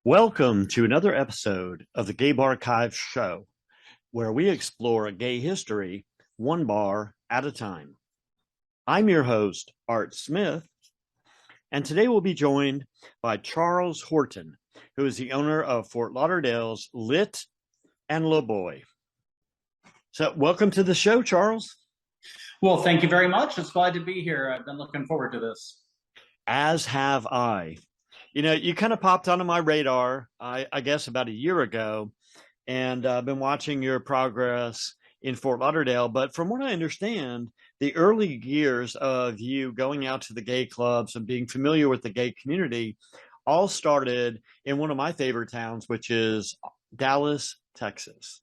Welcome to another episode of the GayBarchives show, where we explore gay history one bar at a time. I'm your host, Art Smith, and today we'll be joined by Charles Horton, who is the owner of Fort Lauderdale's Lit and LeBoy. So welcome to the show, Charles. Well, thank you very much. It's glad to be here. I've been looking forward to this. As have I. You know, you kind of popped onto my radar, I guess, about a year ago, and I've been watching your progress in Fort Lauderdale. But from what I understand, the early years of you going out to the gay clubs and being familiar with the gay community all started in one of my favorite towns, which is Dallas, Texas.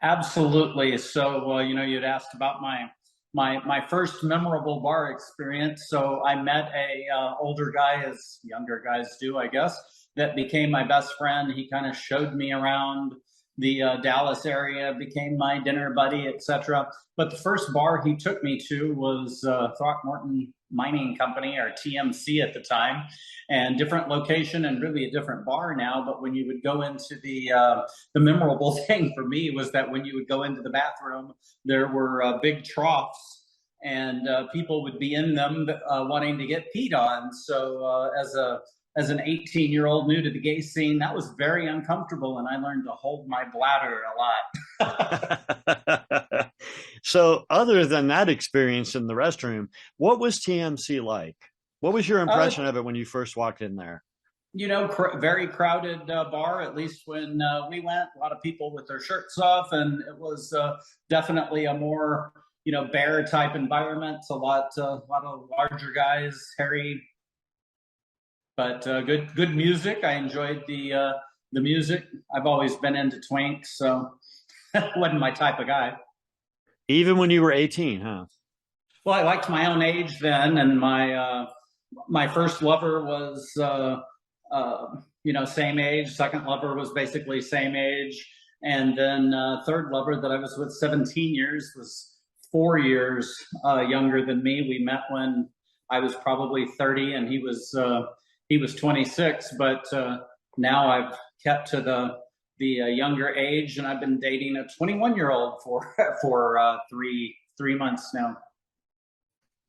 Absolutely. So, you'd asked about my first memorable bar experience. So I met a older guy, as younger guys do, I guess, that became my best friend. He kind of showed me around the Dallas area, became my dinner buddy, etc. But the first bar he took me to was Throckmorton Mining Company, or TMC at the time, and different location and really a different bar now. But when you would go into the memorable thing for me was that when you would go into the bathroom, there were big troughs, and people would be in them wanting to get peed on. So as an 18-year-old new to the gay scene, that was very uncomfortable, and I learned to hold my bladder a lot. So other than that experience in the restroom, what was TMC like? What was your impression of it when you first walked in there? Very crowded bar, at least when we went. A lot of people with their shirts off, and it was definitely a more, bear type environment. A lot of larger guys, hairy, but good music. I enjoyed the music. I've always been into twinks, so wasn't my type of guy. Even when you were 18, huh? Well, I liked my own age then, and my first lover was same age. Second lover was basically same age, and then third lover that I was with 17 years was 4 years younger than me. We met when I was probably 30, and he was 26. But now I've kept to the younger age, and I've been dating a 21-year-old for three months now.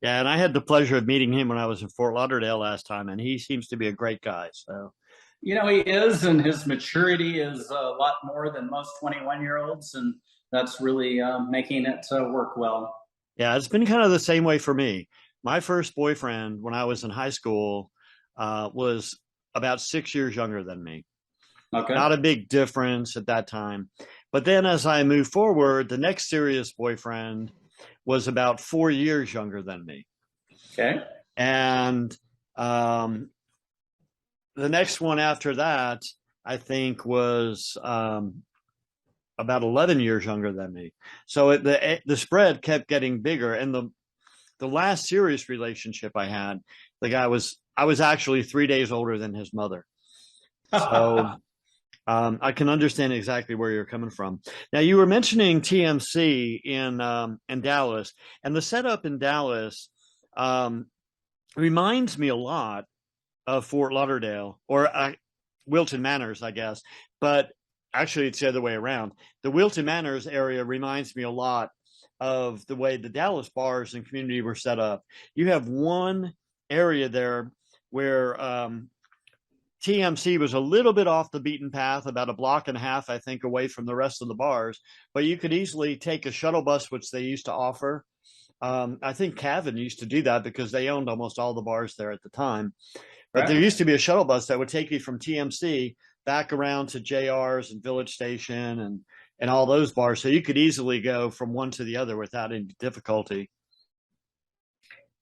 Yeah, and I had the pleasure of meeting him when I was in Fort Lauderdale last time, and he seems to be a great guy. So, he is, and his maturity is a lot more than most 21-year-olds, and that's really making it work well. Yeah, it's been kind of the same way for me. My first boyfriend when I was in high school was about 6 years younger than me. Okay. Not a big difference at that time. But then as I moved forward, the next serious boyfriend was about 4 years younger than me. Okay. And the next one after that, I think, was about 11 years younger than me. So the spread kept getting bigger. And the last serious relationship I had, I was actually 3 days older than his mother. So I can understand exactly where you're coming from. Now, you were mentioning TMC in Dallas, and the setup in Dallas reminds me a lot of Fort Lauderdale, or Wilton Manors, I guess. But actually, it's the other way around. The Wilton Manors area reminds me a lot of the way the Dallas bars and community were set up. You have one area there where TMC was a little bit off the beaten path, about a block and a half, I think, away from the rest of the bars. But you could easily take a shuttle bus, which they used to offer. I think Caven used to do that because they owned almost all the bars there at the time. But Right. There used to be a shuttle bus that would take you from TMC back around to JR's and Village Station and all those bars. So you could easily go from one to the other without any difficulty.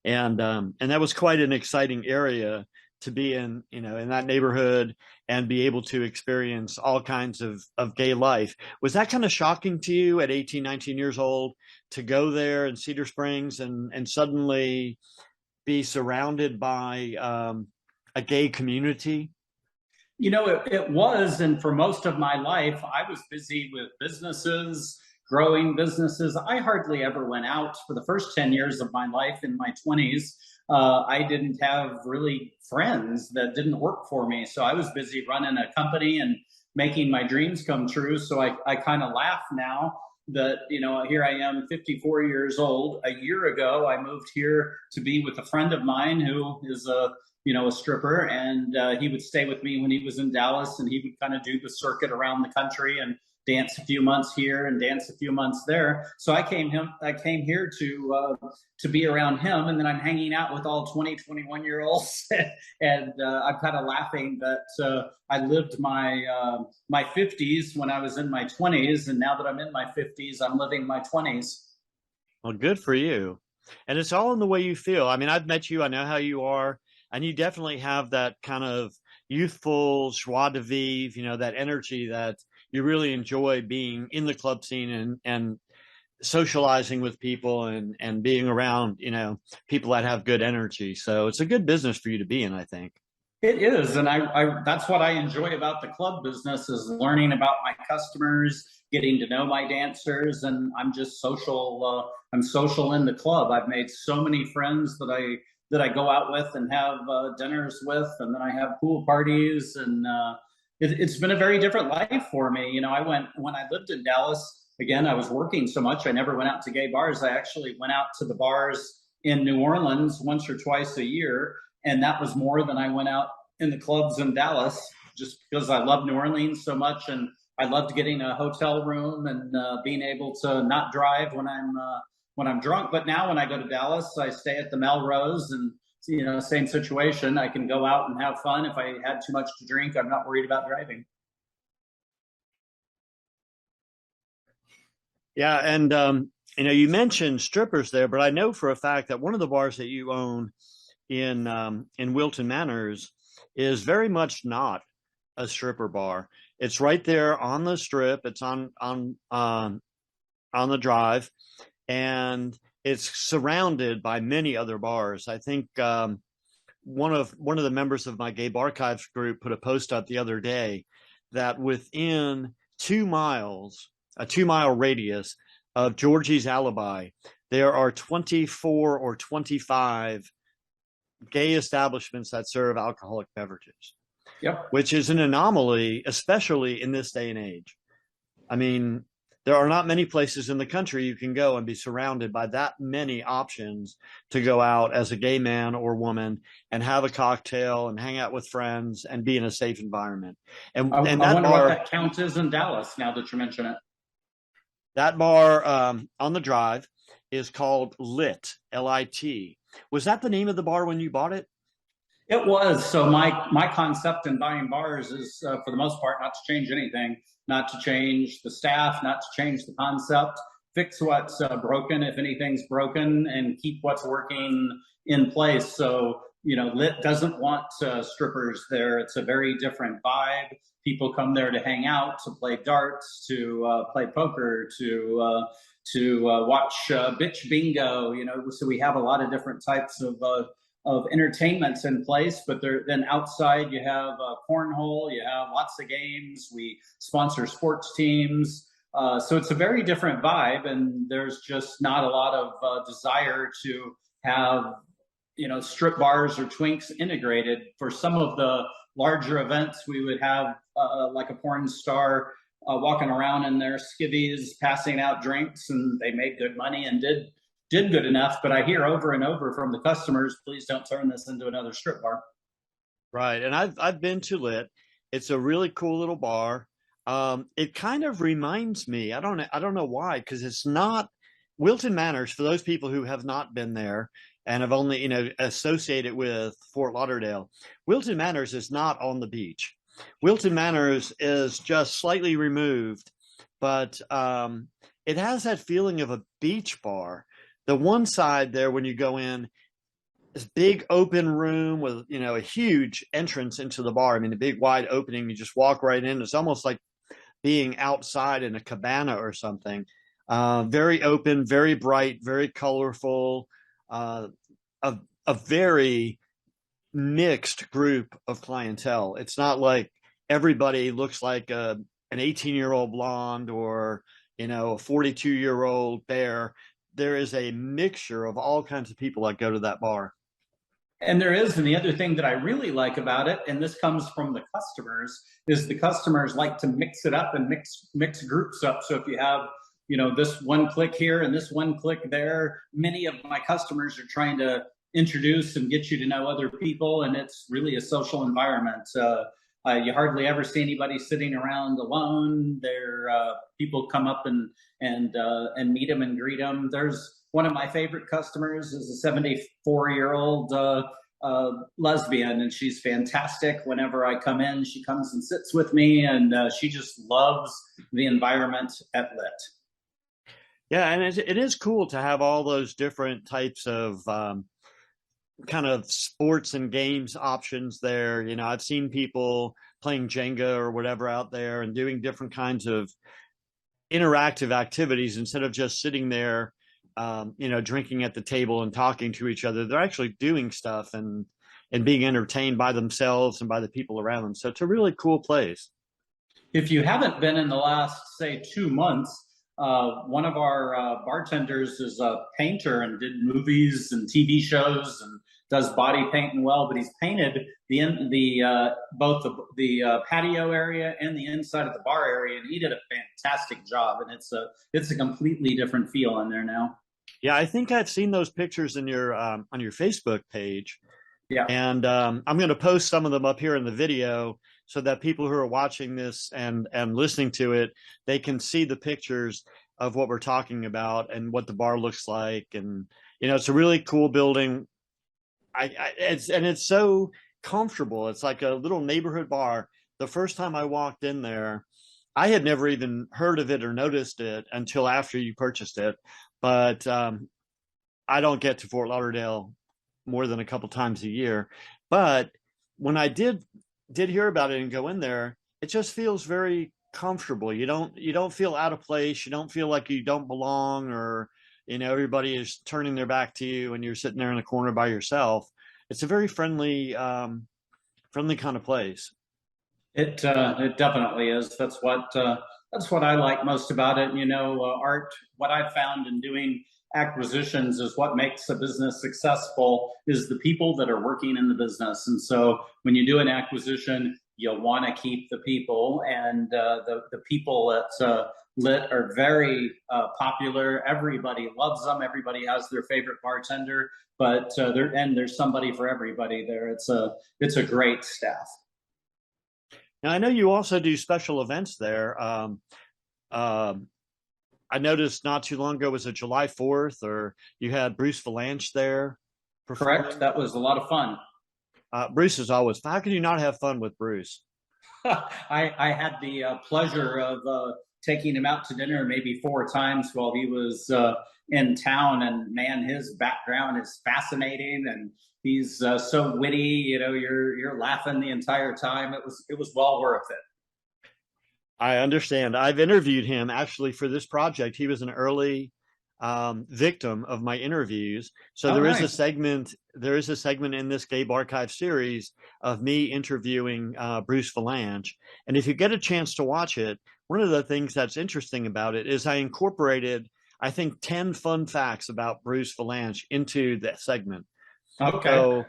And that was quite an exciting area to be in that neighborhood and be able to experience all kinds of gay life. Was that kind of shocking to you at 18, 19 years old to go there in Cedar Springs and suddenly be surrounded by a gay community? It was, and for most of my life, I was busy with businesses, growing businesses. I hardly ever went out for the first 10 years of my life in my 20s. I didn't have really friends that didn't work for me. So I was busy running a company and making my dreams come true. So I kind of laugh now that, here I am, 54 years old. A year ago, I moved here to be with a friend of mine who is a stripper, and he would stay with me when he was in Dallas, and he would kind of do the circuit around the country and dance a few months here and dance a few months there. So I came here to be around him, and then I'm hanging out with all 20, 21-year-olds, and I'm kind of laughing that I lived my 50s when I was in my 20s, and now that I'm in my 50s, I'm living my 20s. Well, good for you. And it's all in the way you feel. I mean, I've met you, I know how you are, and you definitely have that kind of youthful joie de vivre, that energy that you really enjoy being in the club scene and socializing with people and being around, people that have good energy. So it's a good business for you to be in, I think. It is, and I that's what I enjoy about the club business is learning about my customers, getting to know my dancers, and I'm just social. I'm social in the club. I've made so many friends that I go out with and have dinners with, and then I have pool parties, and it's been a very different life for me. I went when I lived in Dallas. Again, I was working so much, I never went out to gay bars. I actually went out to the bars in New Orleans once or twice a year. And that was more than I went out in the clubs in Dallas, just because I love New Orleans so much. And I loved getting a hotel room and being able to not drive when I'm drunk. But now when I go to Dallas, I stay at the Melrose, and same situation. I can go out and have fun. If I had too much to drink, I'm not worried about driving. Yeah, and you mentioned strippers there, but I know for a fact that one of the bars that you own in Wilton Manors is very much not a stripper bar. It's right there on the strip. It's on the drive, and it's surrounded by many other bars. I think one of the members of my GayBarchives group put a post up the other day that within 2 miles, a 2-mile radius of Georgie's Alibi, there are 24 or 25 gay establishments that serve alcoholic beverages. Yep. Which is an anomaly, especially in this day and age. I mean, there are not many places in the country you can go and be surrounded by that many options to go out as a gay man or woman and have a cocktail and hang out with friends and be in a safe environment. And I that wonder bar, what that count is in Dallas now that you mention it. That bar on the drive is called Lit, L-I-T. Was that the name of the bar when you bought it? It was. So my concept in buying bars is, for the most part, not to change anything, not to change the staff, not to change the concept, fix what's broken if anything's broken, and keep what's working in place. So, Lit doesn't want strippers there. It's a very different vibe. People come there to hang out, to play darts, to play poker, to watch bitch bingo. So we have a lot of different types of entertainments in place, but then outside you have cornhole, you have lots of games. We sponsor sports teams. So it's a very different vibe, and there's just not a lot of desire to have, strip bars or twinks integrated. For some of the larger events, we would have like a porn star walking around in their skivvies, passing out drinks, and they made good money and did good enough. But I hear over and over from the customers, please don't turn this into another strip bar. Right. And I've been to Lit. It's a really cool little bar. It kind of reminds me, I don't know why, because it's not Wilton Manors. For those people who have not been there and have only, associated with Fort Lauderdale, Wilton Manors is not on the beach. Wilton Manors is just slightly removed, but it has that feeling of a beach bar. The one side there, when you go in, this big open room with, a huge entrance into the bar. I mean, a big wide opening. You just walk right in. It's almost like being outside in a cabana or something. Very open, very bright, very colorful. A very mixed group of clientele. It's not like everybody looks like an 18-year-old blonde or, a 42-year-old bear. There is a mixture of all kinds of people that go to that bar. And there is, and the other thing that I really like about it, and this comes from the customers, is the customers like to mix it up and mix groups up. So if you have, this one click here and this one click there, many of my customers are trying to introduce and get you to know other people, and it's really a social environment. You hardly ever see anybody sitting around alone. People come up and meet them and greet them. There's one of my favorite customers is a 74-year-old lesbian, and she's fantastic. Whenever I come in, she comes and sits with me, and she just loves the environment at Lit. Yeah, and it is cool to have all those different types of kind of sports and games options there. I've seen people playing Jenga or whatever out there and doing different kinds of interactive activities instead of just sitting there, drinking at the table and talking to each other. They're actually doing stuff and being entertained by themselves and by the people around them. So it's a really cool place. If you haven't been in the last, say, 2 months, one of our bartenders is a painter and did movies and TV shows and does body painting well, but he's painted both the patio area and the inside of the bar area, and he did a fantastic job. And it's a completely different feel in there now. Yeah, I think I've seen those pictures in your on your Facebook page. Yeah, and I'm going to post some of them up here in the video so that people who are watching this and listening to it, they can see the pictures of what we're talking about and what the bar looks like. And it's a really cool building. It's so comfortable. It's like a little neighborhood bar. The first time I walked in there, I had never even heard of it or noticed it until after you purchased it. But I don't get to Fort Lauderdale more than a couple times a year. But when I did hear about it and go in there, it just feels very comfortable. You don't feel out of place. You don't feel like you don't belong, or everybody is turning their back to you and you're sitting there in the corner by yourself. It's a very friendly kind of place. It definitely is. That's what I like most about it. Art. What I've found in doing acquisitions is what makes a business successful is the people that are working in the business. And so when you do an acquisition, you'll want to keep the people, and the people at Lit are very popular. Everybody loves them. Everybody has their favorite bartender, but there's somebody for everybody there. It's a great staff. Now, I know you also do special events there. I noticed not too long ago was it July 4th, or you had Bruce Valanche there. Correct. That was a lot of fun. Bruce is always. How can you not have fun with Bruce? I had the pleasure of taking him out to dinner maybe 4 times while he was in town, and man, his background is fascinating, and he's so witty. You're laughing the entire time. It was well worth it. I understand. I've interviewed him actually for this project. He was an early victim of my interviews. So there is a segment. There is a segment in this Gay Barchives series of me interviewing Bruce Valanche. And if you get a chance to watch it, one of the things that's interesting about it is I incorporated, I think, 10 fun facts about Bruce Valanche into that segment. Okay. So,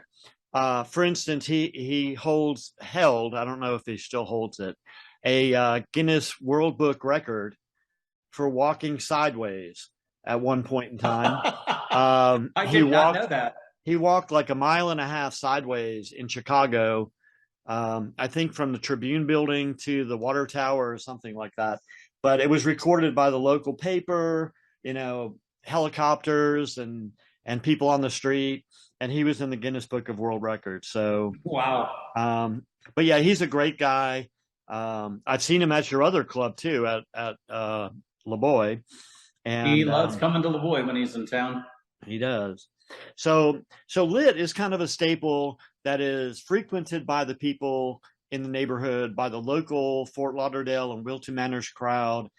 for instance, he held, I don't know if he still holds it, a Guinness World Book record for walking sideways at one point in time. I did not know that. He walked like 1.5 miles sideways in Chicago. I think from the Tribune building to the water tower or something like that. But it was recorded by the local paper, helicopters and people on the street. And he was in the Guinness Book of World Records. So, wow. But yeah, he's a great guy. I've seen him at your other club too, at LeBoy. And he loves coming to LeBoy when he's in town. He does. So Lit is kind of a staple that is frequented by the people in the neighborhood, by the local Fort Lauderdale and Wilton Manors crowd,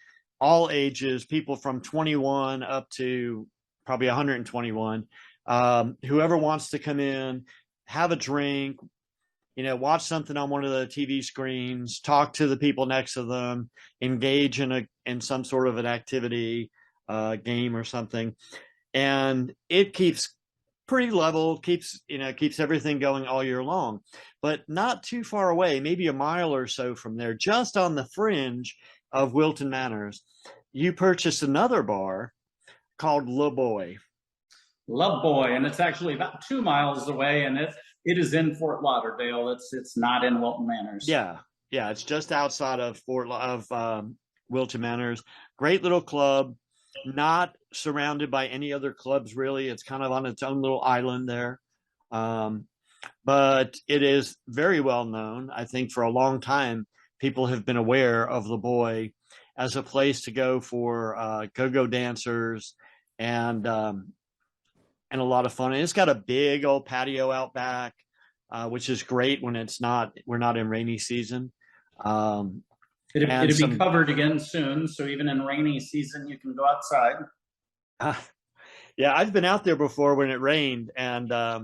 all ages, people from 21 up to probably 121. Whoever wants to come in, have a drink, watch something on one of the TV screens, talk to the people next to them, engage in some sort of an activity, game or something. And it keeps pretty level, keeps everything going all year long. But not too far away, maybe a mile or so from there, just on the fringe of Wilton Manors, you purchased another bar called LeBoy. LeBoy, and it's actually about 2 miles away, and it is in Fort Lauderdale. It's not in Wilton Manors. Yeah, it's just outside of Wilton Manors. Great little club, not surrounded by any other clubs really. It's kind of on its own little island there, but it is very well known. I think for a long time, people have been aware of LeBoy as a place to go for go-go dancers and a lot of fun. And it's got a big old patio out back, which is great when we're not in rainy season. It'll be covered again soon, so even in rainy season, you can go outside. Yeah, I've been out there before when it rained, and I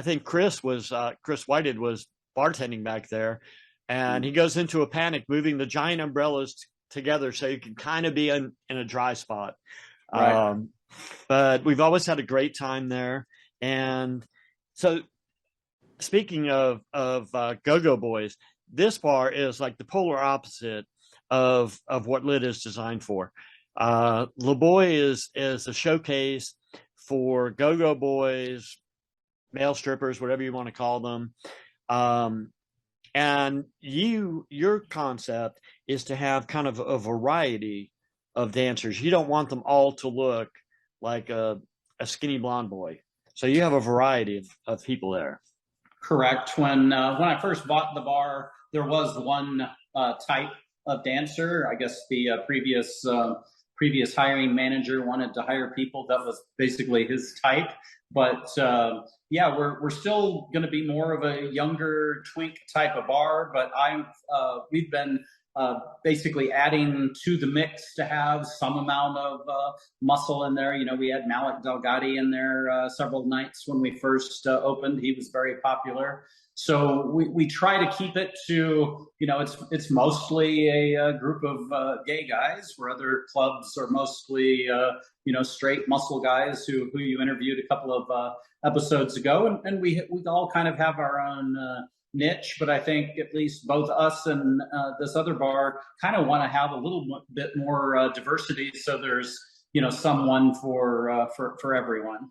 think Chris Whited was bartending back there, and he goes into a panic, moving the giant umbrellas together so you can kind of be in a dry spot. Right. But we've always had a great time there. And so speaking of go-go boys, this bar is like the polar opposite of what Lit is designed for. LeBoy is a showcase for go-go boys, male strippers, whatever you want to call them. And your concept is to have kind of a variety of dancers. You don't want them all to look like a skinny blonde boy. So you have a variety of people there. Correct. When I first bought the bar, there was one type of dancer. I guess the previous hiring manager wanted to hire people that was basically his type. But yeah, we're still going to be more of a younger twink type of bar. But we've been basically adding to the mix to have some amount of muscle in there. You know, we had Malik Delgado in there several nights when we first opened. He was very popular. So we try to keep it to, you know, it's mostly a group of gay guys, where other clubs are mostly, you know, straight muscle guys who you interviewed a couple of episodes ago. And we all kind of have our own niche, but I think at least both us and this other bar kind of want to have a little bit more diversity, so there's, you know, someone for everyone.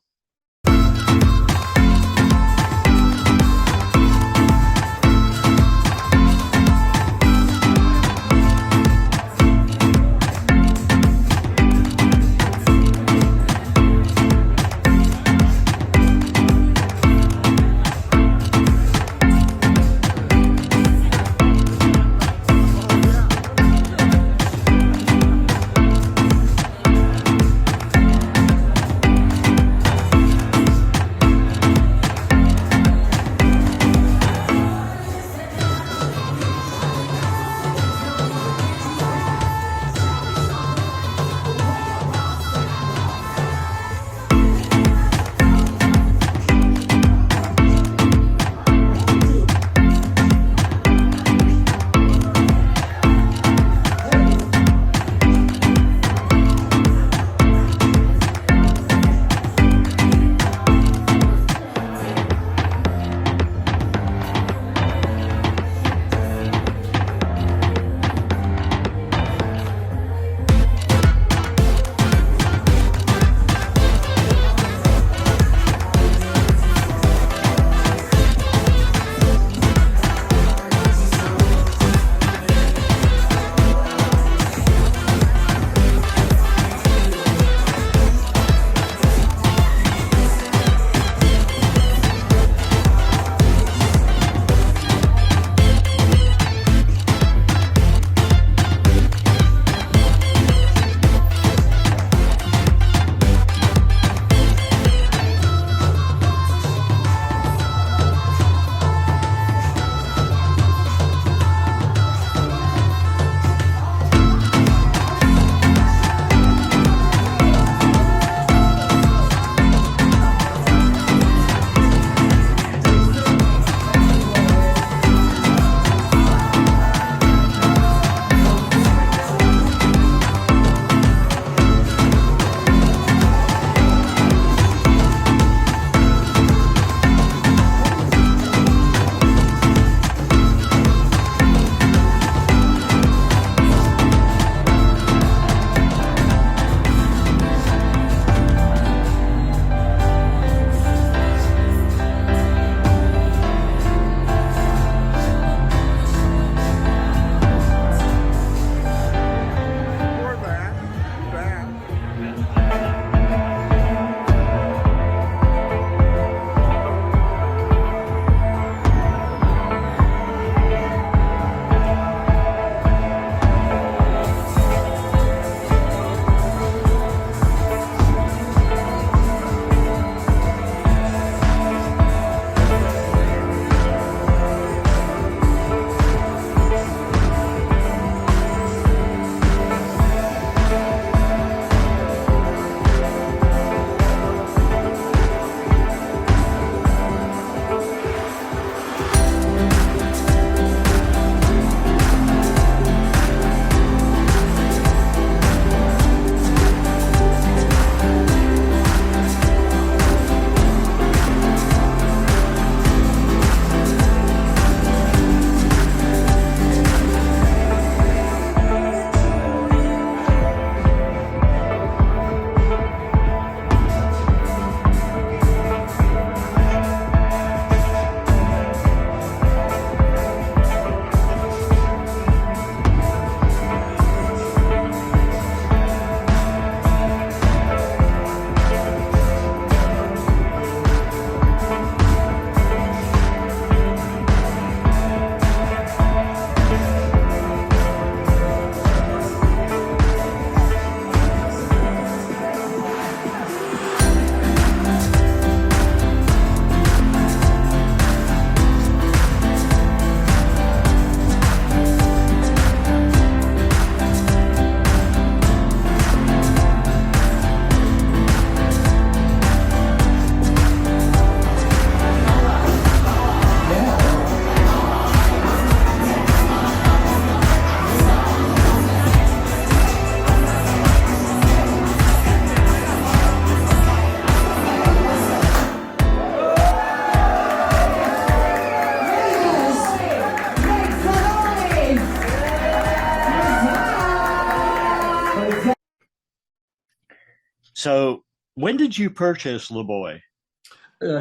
So when did you purchase LeBoy?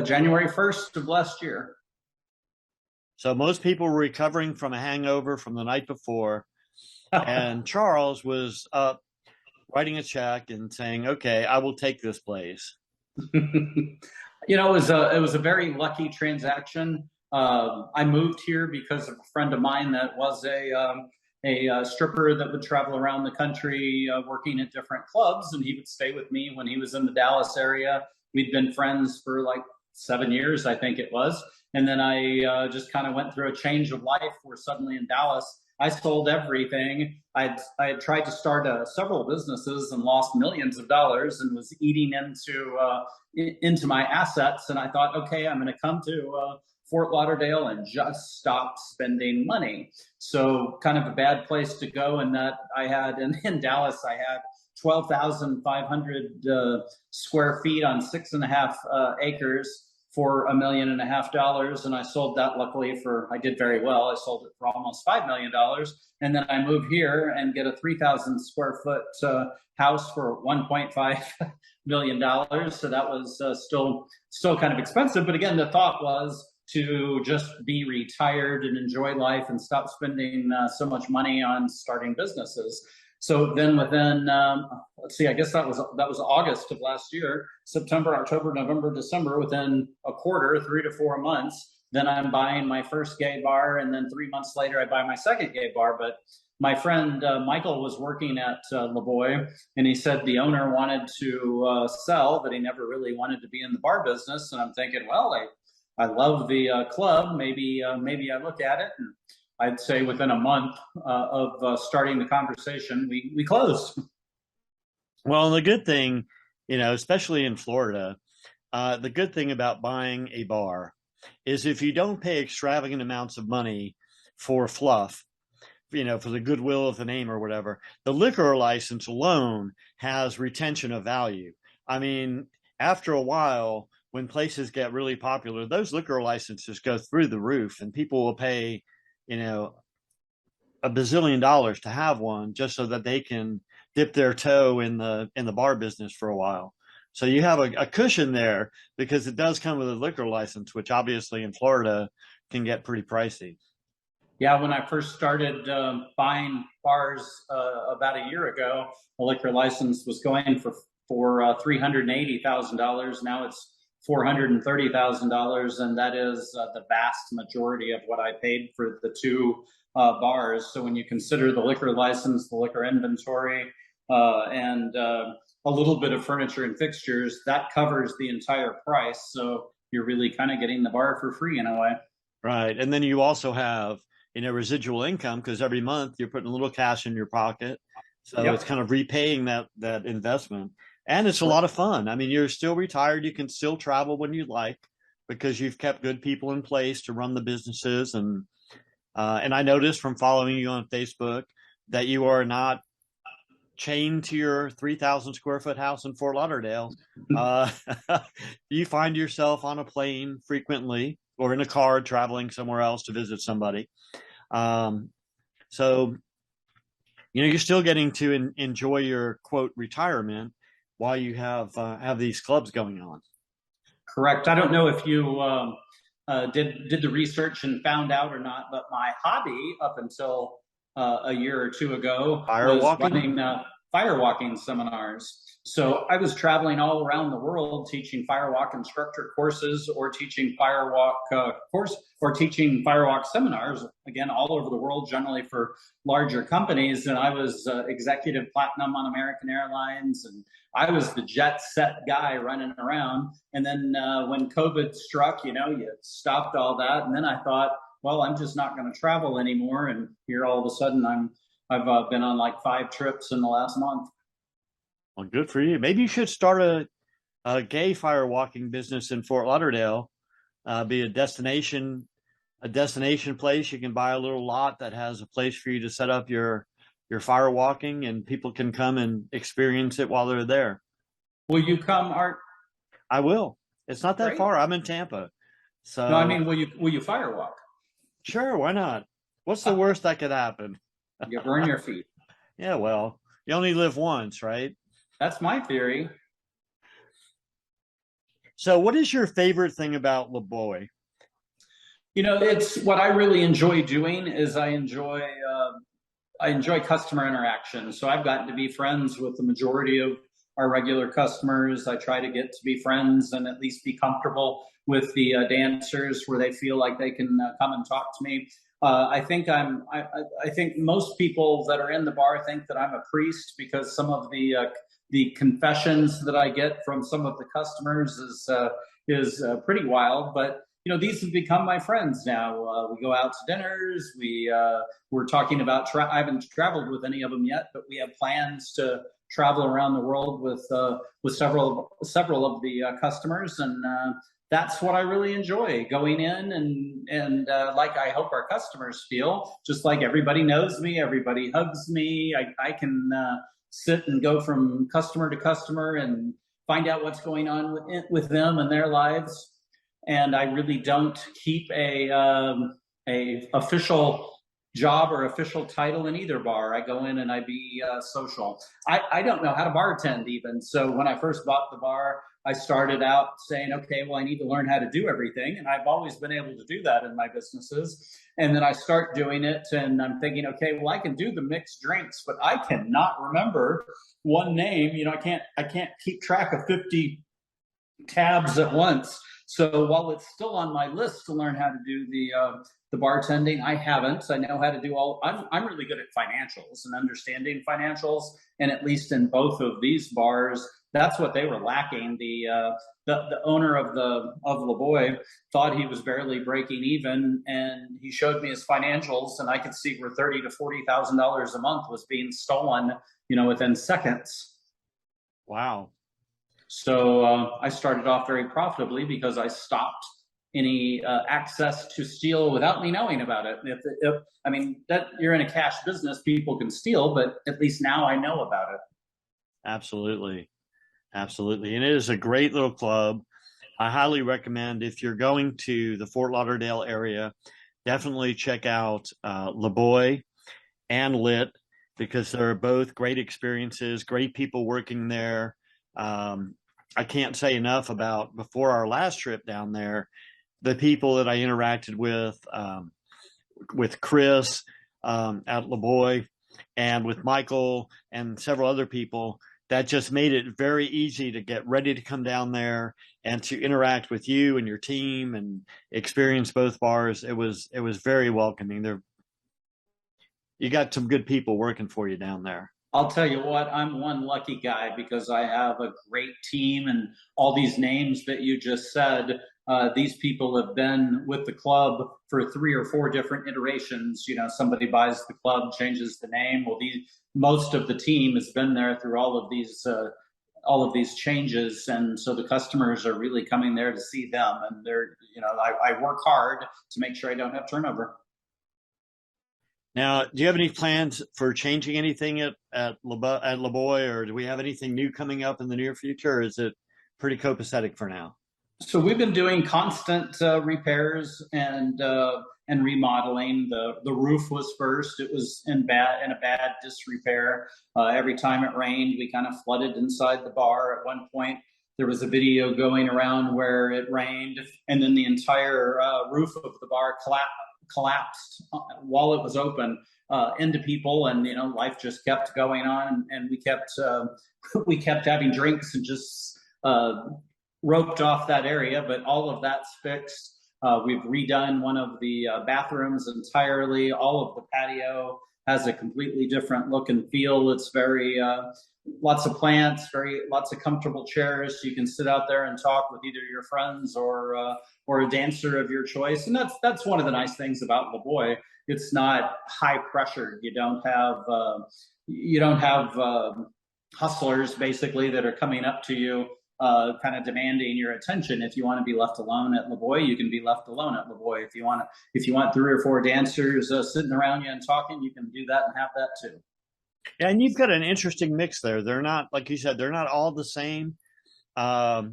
January 1st of last year. So most people were recovering from a hangover from the night before, and Charles was up writing a check and saying, "Okay, I will take this place." It was a very lucky transaction. I moved here because of a friend of mine that was a stripper that would travel around the country working at different clubs, and he would stay with me when he was in the Dallas area. We'd been friends for like 7 years, I think it was. And then I just kind of went through a change of life where suddenly in Dallas, I sold everything. I had tried to start several businesses and lost millions of dollars and was eating into my assets. And I thought, okay, I'm going to come to Fort Lauderdale and just stop spending money. So kind of a bad place to go. And that I had in Dallas, I had 12,500 square feet on 6.5 acres for $1.5 million. And I sold that luckily I did very well. I sold it for almost $5 million. And then I moved here and get a 3,000 square foot house for $1.5 million. So that was still kind of expensive. But again, the thought was to just be retired and enjoy life and stop spending so much money on starting businesses. So then within, let's see, I guess that was August of last year, September, October, November, December, within a quarter, 3 to 4 months, then I'm buying my first gay bar. And then 3 months later, I buy my second gay bar. But my friend Michael was working at LeBoy, and he said the owner wanted to sell, but he never really wanted to be in the bar business. And I'm thinking, well, I love the club. Maybe I look at it. And I'd say within a month of starting the conversation, we closed. Well, the good thing, especially in Florida, the good thing about buying a bar is if you don't pay extravagant amounts of money for fluff, for the goodwill of the name or whatever, the liquor license alone has retention of value. I mean, after a while, when places get really popular, those liquor licenses go through the roof, and people will pay $1 bazillion to have one just so that they can dip their toe in the bar business for a while. So you have a cushion there because it does come with a liquor license, which obviously in Florida can get pretty pricey. Yeah, when I first started buying bars about a year ago, the liquor license was going for $380,000. Now it's $430,000, and that is the vast majority of what I paid for the two bars. So when you consider the liquor license, the liquor inventory, and a little bit of furniture and fixtures, that covers the entire price. So you're really kind of getting the bar for free in a way. Right. And then you also have, residual income, because every month you're putting a little cash in your pocket. So Yep. It's kind of repaying that investment. And it's a lot of fun. I mean, you're still retired. You can still travel when you like because you've kept good people in place to run the businesses. And I noticed from following you on Facebook that you are not chained to your 3,000 square foot house in Fort Lauderdale. You find yourself on a plane frequently or in a car traveling somewhere else to visit somebody. So, you're still getting to enjoy your quote retirement while you have these clubs going on. Correct. I don't know if you did the research and found out or not, but my hobby up until a year or two ago was running firewalking seminars. So I was traveling all around the world teaching firewalk instructor courses or teaching firewalk teaching firewalk seminars, again, all over the world, generally for larger companies. And I was executive platinum on American Airlines, and I was the jet set guy running around. And then when COVID struck, you stopped all that. And then I thought, well, I'm just not going to travel anymore. And here all of a sudden I've been on like 5 trips in the last month. Well, good for you. Maybe you should start a gay firewalking business in Fort Lauderdale. Be a destination place. You can buy a little lot that has a place for you to set up your firewalking, and people can come and experience it while they're there. Will you come, Art? I will. It's not that far. I'm in Tampa. So no, I mean, will you firewalk? Sure, why not? What's the worst that could happen? You burn your feet. Yeah, well, you only live once, right? That's my theory. So, what is your favorite thing about LeBoy? It's what I really enjoy doing is I enjoy customer interaction. So I've gotten to be friends with the majority of our regular customers. I try to get to be friends and at least be comfortable with the dancers where they feel like they can come and talk to me. I think most people that are in the bar think that I'm a priest because some of the confessions that I get from some of the customers is pretty wild. But these have become my friends now. We go out to dinners. We're talking about. I haven't traveled with any of them yet, but we have plans to travel around the world with several of the customers, and that's what I really enjoy. Going in and like I hope our customers feel, just like everybody knows me, everybody hugs me. I can sit and go from customer to customer and find out what's going on with them and their lives. And I really don't keep a official job or official title in either bar. I go in and I be social. I don't know how to bartend even. So when I first bought the bar, I started out saying, okay, well, I need to learn how to do everything. And I've always been able to do that in my businesses. And then I start doing it and I'm thinking, okay, well, I can do the mixed drinks, but I cannot remember one name. I can't keep track of 50 tabs at once. So while it's still on my list to learn how to do the bartending, I haven't. I know how to do all. I'm really good at financials and understanding financials, and at least in both of these bars, that's what they were lacking. The owner of LeBoy thought he was barely breaking even, and he showed me his financials, and I could see where $30,000 to $40,000 a month was being stolen, within seconds. Wow. So I started off very profitably because I stopped any access to steal without me knowing about it. I mean, that you're in a cash business, people can steal, but at least now I know about it. Absolutely. Absolutely. And it is a great little club. I highly recommend if you're going to the Fort Lauderdale area, definitely check out LeBoy and Lit because they're both great experiences, great people working there. I can't say enough about before our last trip down there, the people that I interacted with Chris at LeBoy and with Michael and several other people that just made it very easy to get ready to come down there and to interact with you and your team and experience both bars. It was very welcoming. You got some good people working for you down there. I'll tell you what, I'm one lucky guy because I have a great team and all these names that you just said. These people have been with the club for 3 or 4 different iterations. Somebody buys the club, changes the name. Well, most of the team has been there through all of these changes, and so the customers are really coming there to see them. And I work hard to make sure I don't have turnover. Now, do you have any plans for changing anything at LeBoy, or do we have anything new coming up in the near future, or is it pretty copacetic for now? So we've been doing constant repairs and remodeling. The roof was first. It was in a bad disrepair. Every time it rained, we kind of flooded inside the bar. At one point, there was a video going around where it rained, and then the entire roof of the bar collapsed while it was open into people, and life just kept going on, and we kept having drinks and just roped off that area. But all of that's fixed. We've redone one of the bathrooms entirely. All of the patio has a completely different look and feel. It's very lots of plants, lots of comfortable chairs. You can sit out there and talk with either your friends or a dancer of your choice. And that's one of the nice things about LeBoy. It's not high pressure. You don't have hustlers basically that are coming up to you, kind of demanding your attention. If you want to be left alone at LeBoy, you can be left alone at LeBoy. If you want 3 or 4 dancers sitting around you and talking, you can do that and have that too. Yeah, and you've got an interesting mix there. They're not, like you said, they're not all the same. I've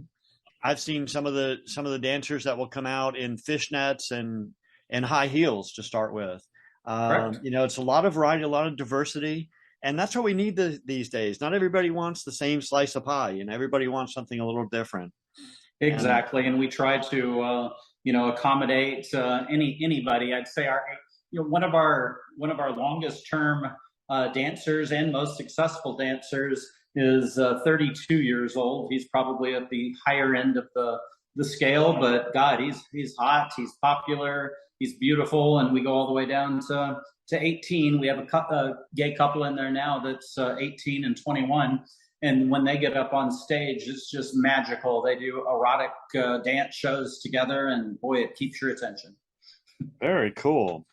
seen some of the dancers that will come out in fishnets and high heels to start with. It's a lot of variety, a lot of diversity, and that's what we need these days. Not everybody wants the same slice of pie, everybody wants something a little different. And Exactly, and we try to accommodate anybody. I'd say our one of our longest term dancers and most successful dancers is 32 years old. He's probably at the higher end of the scale, but God, he's hot, he's popular, he's beautiful, and we go all the way down to 18. We have a gay couple in there now that's 18 and 21. And when they get up on stage, it's just magical. They do erotic dance shows together, and boy, it keeps your attention. very cool.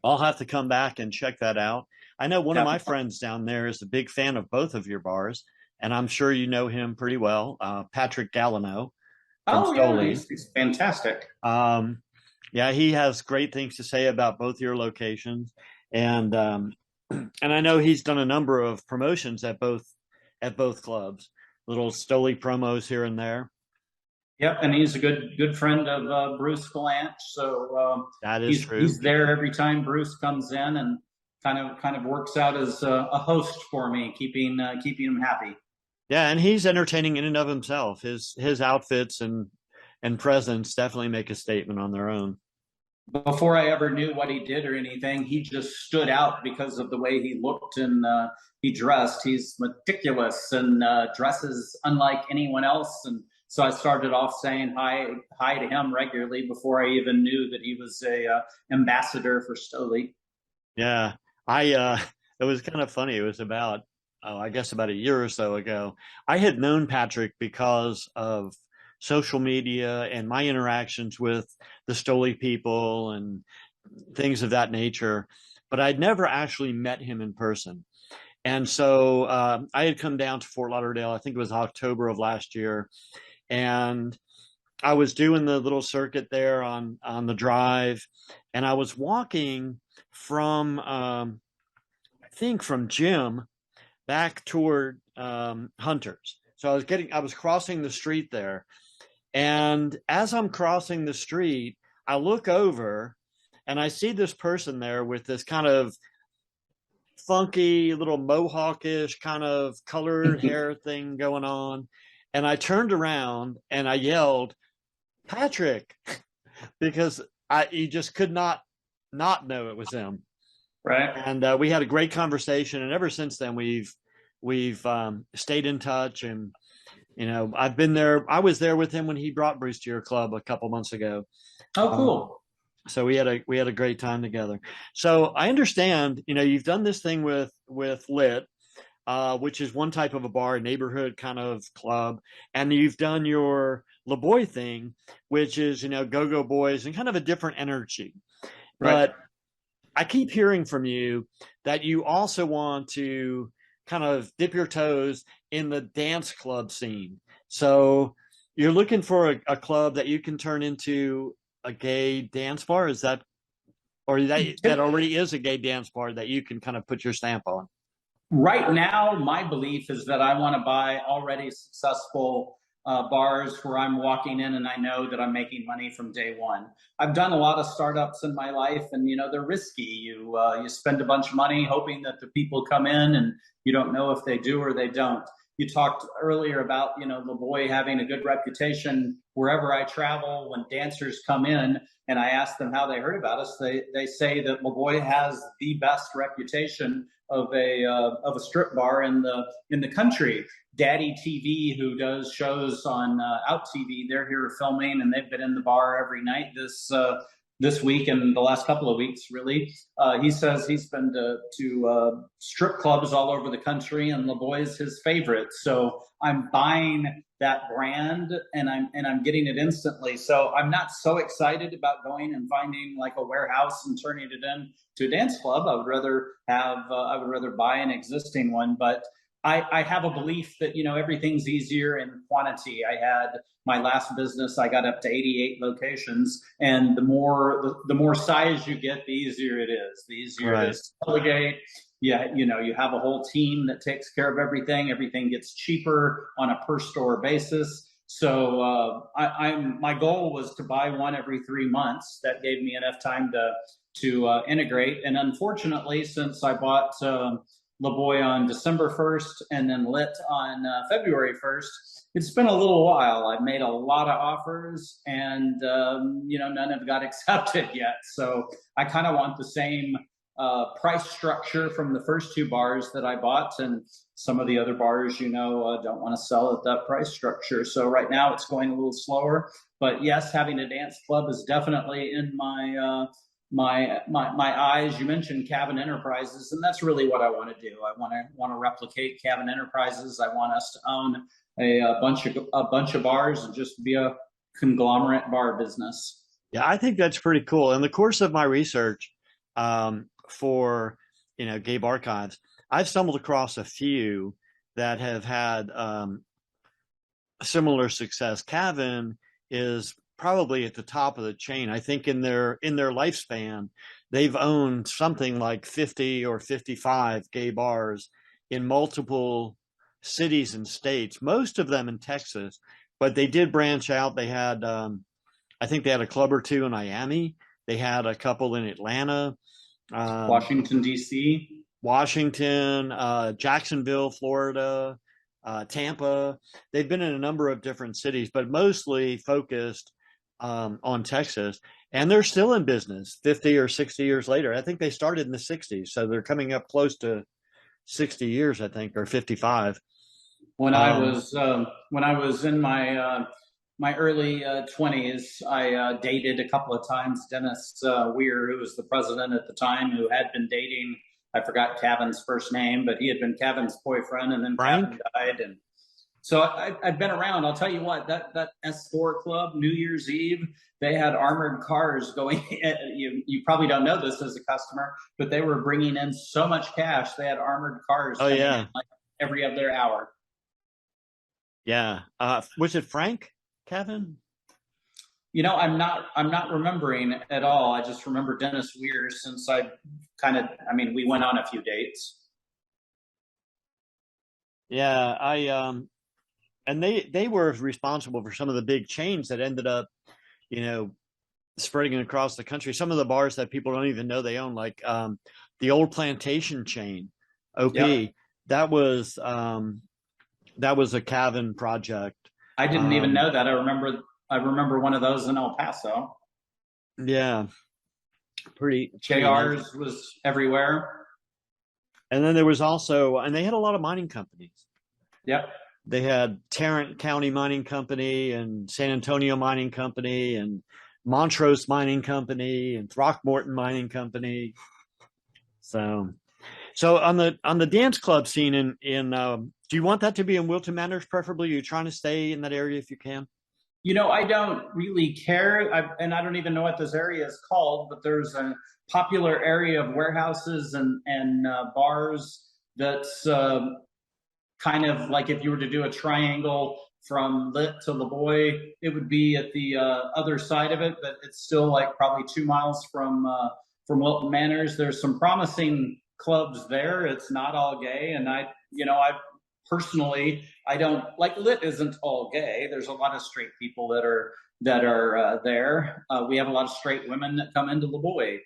I'll have to come back and check that out. I know one of my friends down there is a big fan of both of your bars, and I'm sure you know him pretty well, Patrick Galliano from Yeah, Stoli. he's fantastic. Yeah, he has great things to say about both your locations, and I know he's done a number of promotions at both clubs, little Stoli promos here and there. Yep, and he's a good friend of Bruce Galant, so that is true. He's there every time Bruce comes in, and kind of works out as a host for me, keeping him happy. Yeah, and he's entertaining in and of himself. His outfits and presence definitely make a statement on their own. Before I ever knew what he did or anything, he just stood out because of the way he looked and he dressed. He's meticulous and dresses unlike anyone else. And so I started off saying hi to him regularly before I even knew that he was a ambassador for Stoli. Yeah, it was kind of funny. It was about I guess about a year or so ago. I had known Patrick because of social media and my interactions with the Stoli people and things of that nature, but I'd never actually met him in person. And so I had come down to Fort Lauderdale, I think it was October of last year, and I was doing the little circuit there on the drive, and I was walking from I think from Jim back toward Hunters. So I was crossing the street there, and as I'm crossing the street, I look over and I see this person there with this kind of funky little mohawkish kind of colored hair thing going on. And I turned around and I yelled, "Patrick," because he just could not know it was him. Right. And we had a great conversation. And ever since then, we've stayed in touch. And, I've been there. I was there with him when he brought Bruce to your club a couple months ago. Oh, cool. So we had a great time together. So I understand, you've done this thing with Lit, which is one type of a bar, a neighborhood kind of club, and you've done your LeBoy thing, which is go-go boys and kind of a different energy. Right. But I keep hearing from you that you also want to kind of dip your toes in the dance club scene. So you're looking for a club that you can turn into a gay dance bar? Is that, or that already is a gay dance bar that you can kind of put your stamp on? Right now, my belief is that I want to buy already successful bars where I'm walking in and I know that I'm making money from day one. I've done a lot of startups in my life, and they're risky. You spend a bunch of money hoping that the people come in, and you don't know if they do or they don't. You talked earlier about LeBoy having a good reputation wherever I travel. When dancers come in and I ask them how they heard about us, they say that LeBoy has the best reputation of a strip bar in the country. Daddy TV, who does shows on Out TV, they're here filming, and they've been in the bar every night this week and the last couple of weeks, really. He says he's been to strip clubs all over the country, and LeBoy is his favorite. So I'm buying that brand, and I'm getting it instantly. So I'm not so excited about going and finding like a warehouse and turning it into a dance club. I would rather buy an existing one, but I have a belief that everything's easier in quantity. I had my last business, I got up to 88 locations, and the more size you get, the easier it is. The easier it is to delegate. Yeah, you have a whole team that takes care of everything. Everything gets cheaper on a per store basis. So my goal was to buy one every 3 months. That gave me enough time to integrate. And unfortunately, since I bought LeBoy on December 1st, and then Lit on February 1st. It's been a little while. I've made a lot of offers, and none have got accepted yet. So I kind of want the same price structure from the first two bars that I bought, and some of the other bars, don't want to sell at that price structure. So right now it's going a little slower. But yes, having a dance club is definitely in my eyes. You mentioned Caven Enterprises, and that's really what I want to do. I want to replicate Caven Enterprises. I want us to own a bunch of bars and just be a conglomerate bar business. Yeah, I think that's pretty cool. In the course of my research for GayBarchives, I've stumbled across a few that have had similar success. Caven is probably at the top of the chain. I think in their lifespan, they've owned something like 50 or 55 gay bars in multiple cities and states, most of them in Texas, but they did branch out. They had, I think they had a club or two in Miami. They had a couple in Atlanta, Washington, D.C., Jacksonville, Florida, Tampa. They've been in a number of different cities, but mostly focused on Texas. And they're still in business 50 or 60 years later. I think they started in the 60s, so they're coming up close to 60 years, I think, or 55. When I was in my early 20s, I dated a couple of times Dennis Weir, who was the president at the time, who had been dating, I forgot Caven's first name, but he had been Caven's boyfriend, and then Caven died. And so I've been around. I'll tell you what, that S4 club, New Year's Eve, they had armored cars going. You probably don't know this as a customer, but they were bringing in so much cash. They had armored cars coming in like every other hour. Yeah. Was it Frank Caven? I'm not remembering at all. I just remember Dennis Weir, since we went on a few dates. Yeah, and they were responsible for some of the big chains that ended up, spreading across the country. Some of the bars that people don't even know they own, like the old Plantation chain, OP. Yep. That was a Caven project. I didn't even know that. I remember one of those in El Paso. Yeah, pretty. JR's was everywhere. And then there was also, and they had a lot of mining companies. Yep. They had Tarrant County Mining Company and San Antonio Mining Company and Montrose Mining Company and Throckmorton Mining Company. So on the dance club scene in do you want that to be in Wilton Manors preferably? Are you trying to stay in that area if you can? I don't really care. And I don't even know what this area is called, but there's a popular area of warehouses and bars that's kind of like, if you were to do a triangle from Lit to LeBoy, it would be at the other side of it, but it's still like probably 2 miles from Wilton Manors. There's some promising clubs there. It's not all gay, and I personally, I don't like Lit isn't all gay. There's a lot of straight people that are there. We have a lot of straight women that come into LeBoy,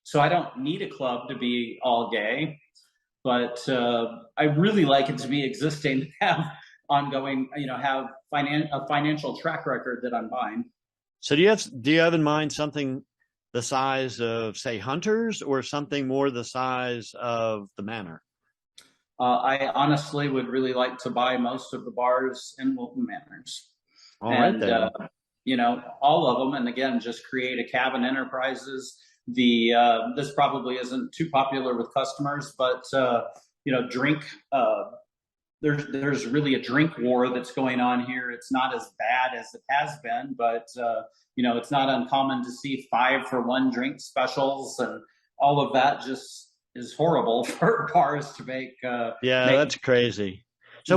so I don't need a club to be all gay. But I really like it to be existing, have ongoing, have a financial track record that I'm buying. So do you have in mind something the size of, say, Hunter's, or something more the size of the Manor? I honestly would really like to buy most of the bars in Wilton Manors. All of them. And again, just create a Caven Enterprises. This probably isn't too popular with customers, but drink. There's really a drink war that's going on here. It's not as bad as it has been, but it's not uncommon to see 5-for-1 drink specials, and all of that just is horrible for bars to make. That's crazy. So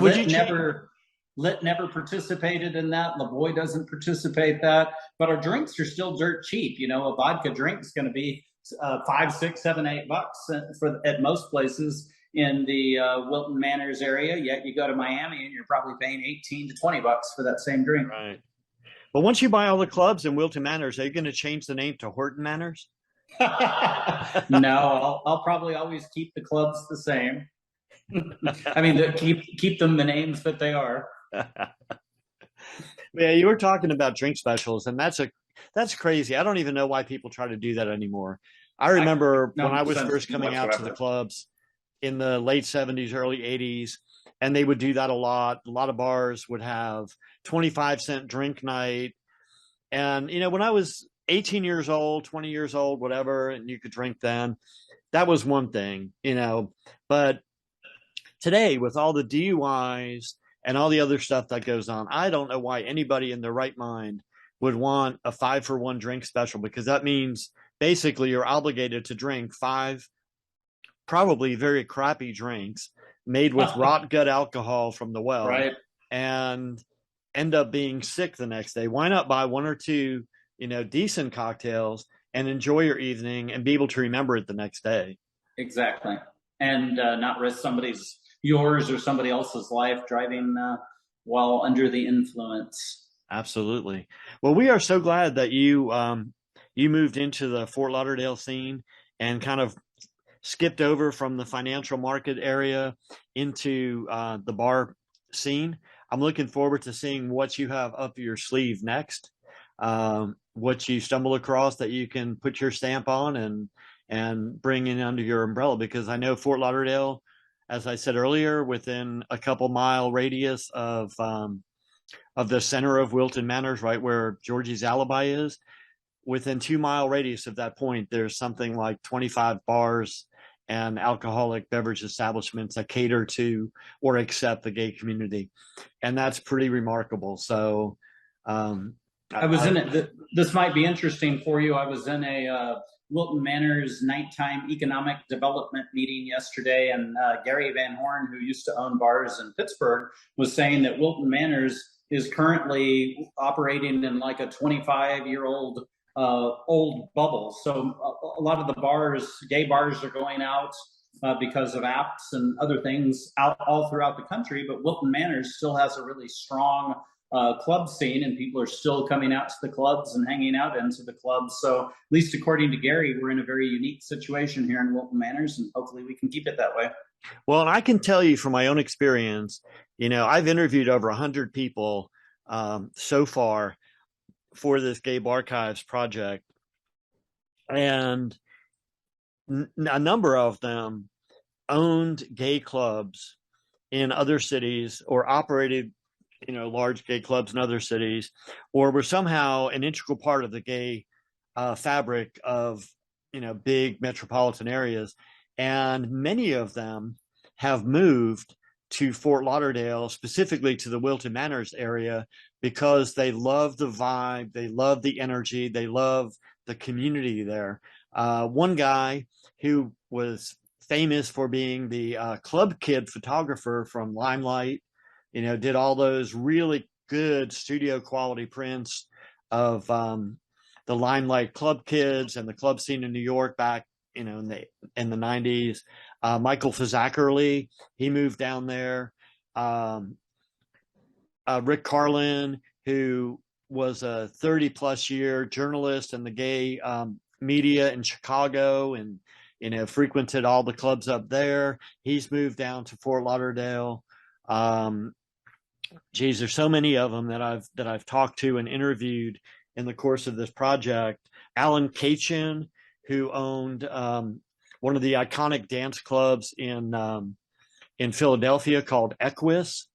Lit never participated in that. LeBoy doesn't participate that, but our drinks are still dirt cheap. A vodka drink is going to be $5, $6, $7, $8 at most places in the Wilton Manors area. Yet you go to Miami and you're probably paying $18 to $20 for that same drink. Right. But once you buy all the clubs in Wilton Manors, are you going to change the name to Horton Manors? No, I'll probably always keep the clubs the same. I mean, keep them the names that they are. Yeah, you were talking about drink specials, and that's crazy. I don't even know why people try to do that anymore. I remember when No I was sense first coming out to the whatsoever. clubs in the late 70s, early 80s, and they would do that a lot. A lot of bars would have 25-cent drink night. And, when I was 18 years old, 20 years old, whatever, and you could drink then, that was one thing. But today, with all the DUIs and all the other stuff that goes on, I don't know why anybody in their right mind would want a 5-for-1 drink special, because that means basically you're obligated to drink five probably very crappy drinks made with rot gut alcohol from the well Right. and end up being sick the next day. Why not buy one or two, decent cocktails and enjoy your evening and be able to remember it the next day? Exactly. And not risk yours or somebody else's life driving while under the influence. Absolutely. Well, we are so glad that you moved into the Fort Lauderdale scene and kind of skipped over from the financial market area into the bar scene. I'm looking forward to seeing what you have up your sleeve next, what you stumble across that you can put your stamp on and bring in under your umbrella. Because I know Fort Lauderdale, as I said earlier, within a couple mile radius of the center of Wilton Manors, right where Georgie's Alibi is, within 2 mile radius of that point, there's something like 25 bars and alcoholic beverage establishments that cater to or accept the gay community. And that's pretty remarkable. So, I was in it. This might be interesting for you. I was in a Wilton Manors nighttime economic development meeting yesterday, and Gary Van Horn, who used to own bars in Pittsburgh, was saying that Wilton Manors is currently operating in like a 25-year-old old bubble. So a lot of the gay bars, are going out because of apps and other things out all throughout the country. But Wilton Manors still has a really strong club scene, and people are still coming out to the clubs and hanging out into the clubs. So, at least according to Gary, we're in a very unique situation here in Wilton Manors, and hopefully we can keep it that way. Well, and I can tell you from my own experience, I've interviewed over 100 people so far for this GayBarchives project, and a number of them owned gay clubs in other cities or operated large gay clubs in other cities, or were somehow an integral part of the gay fabric of big metropolitan areas. And many of them have moved to Fort Lauderdale, specifically to the Wilton Manors area, because they love the vibe, they love the energy, they love the community there. One guy who was famous for being the club kid photographer from Limelight, did all those really good studio quality prints of the Limelight club kids and the club scene in New York back, in the 90s. Michael Fazakerly, he moved down there. Rick Carlin, who was a 30-plus year journalist in the gay media in Chicago and, frequented all the clubs up there. He's moved down to Fort Lauderdale. Geez, there's so many of them that I've talked to and interviewed in the course of this project. Alan Kachin, who owned one of the iconic dance clubs in Philadelphia called Equus,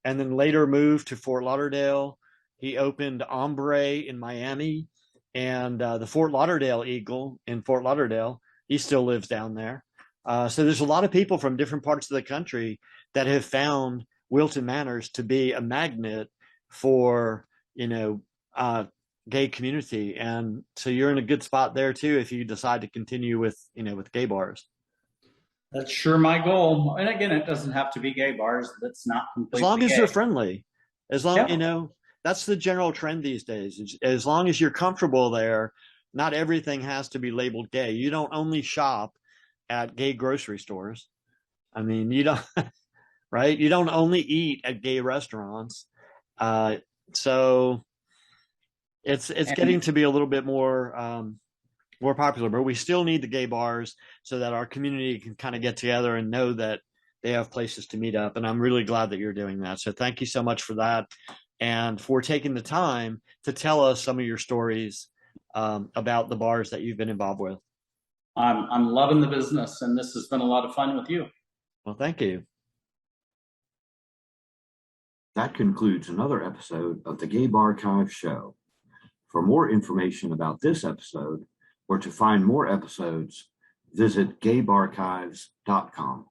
and then later moved to Fort Lauderdale. He opened Ombre in Miami, and the Fort Lauderdale Eagle in Fort Lauderdale. He still lives down there. So there's a lot of people from different parts of the country that have found Wilton Manors to be a magnet for gay community, and so you're in a good spot there too if you decide to continue with gay bars. That's sure my goal. And again, it doesn't have to be gay bars. That's not As completely long as gay. they're friendly, as long Yeah. that's the general trend these days. As long as you're comfortable there, not everything has to be labeled gay. You don't only shop at gay grocery stores. I mean, you don't right? You don't only eat at gay restaurants. So it's getting And to be a little bit more more popular, but we still need the gay bars so that our community can kind of get together and know that they have places to meet up. And I'm really glad that you're doing that. So thank you so much for that and for taking the time to tell us some of your stories about the bars that you've been involved with. I'm loving the business, and this has been a lot of fun with you. Well, thank you. That concludes another episode of the GayBarchives Show. For more information about this episode or to find more episodes, visit gaybarchives.com.